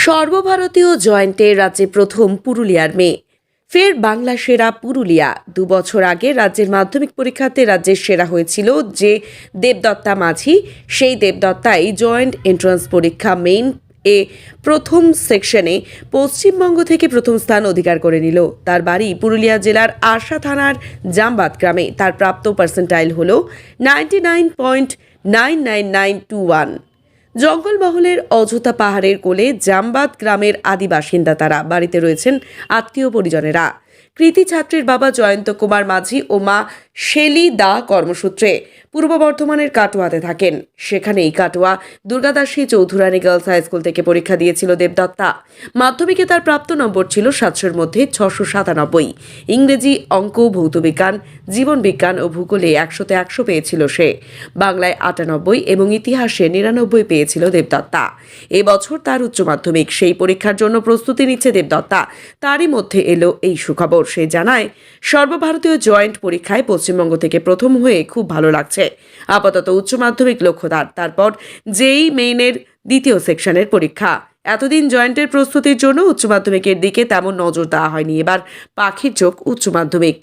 সর্বভারতীয় জয়েন্টে রাজ্যে প্রথম পুরুলিয়ার মেয়ে। ফের বাংলা সেরা পুরুলিয়া। 2 বছর আগে রাজ্যের মাধ্যমিক পরীক্ষাতে রাজ্যের সেরা হয়েছিল যে দেবদত্তা মাঝি, সেই দেবদত্তাই জয়েন্ট এন্ট্রান্স পরীক্ষা মেইন এ প্রথম সেকশনে পশ্চিমবঙ্গ থেকে প্রথম স্থান অধিকার করে নিল। তার বাড়ি পুরুলিয়া জেলার আরশা থানার জামবাদ গ্রামে। তার প্রাপ্ত পার্সেন্টাইল হল 99.99921। জঙ্গলমহলের অযোধ্যা পাহাড়ের কোলে জামবাদ গ্রামের আদি বাসিন্দা তারা। বাড়িতে রয়েছেন আত্মীয় পরিজনেরা। কৃতি ছাত্রীর বাবা জয়ন্ত কুমার মাঝি ও মা শেলি দা কর্মসূত্রে পূর্ব বর্ধমানের কাটোয়াতে থাকেন। সেখানেই Katwa Durgadasi Chowdhurani girls high school থেকে পরীক্ষা দিয়েছিল দেবদত্তা। মাধ্যমিকে তার প্রাপ্ত নম্বর ছিল 700-র মধ্যে 697। ইংরেজি, অঙ্ক, ভৌতবিজ্ঞান, জীবন বিজ্ঞান ও ভূগোলে 100-তে 100 পেয়েছিল সে। বাংলায় 98 এবং ইতিহাসে 99 পেয়েছিল দেবদত্তা। এবছর তার উচ্চ মাধ্যমিক, সেই পরীক্ষার জন্য প্রস্তুতি নিচ্ছে দেবদত্তা। তারই মধ্যে এলো এই সুখবর। সে জানায়, সর্বভারতীয় জয়েন্ট পরীক্ষায় পশ্চিমবঙ্গ থেকে প্রথম হয়ে খুব ভালো লাগছে। আপাতত উচ্চ মাধ্যমিক লক্ষ্য তারপর জেই মেইনের দ্বিতীয় সেকশনের পরীক্ষা। এতদিন জয়েন্টের প্রস্তুতির জন্য উচ্চ মাধ্যমিকের দিকে তেমন নজর দেওয়া হয়নি। এবার পাখির চোখ উচ্চ মাধ্যমিক।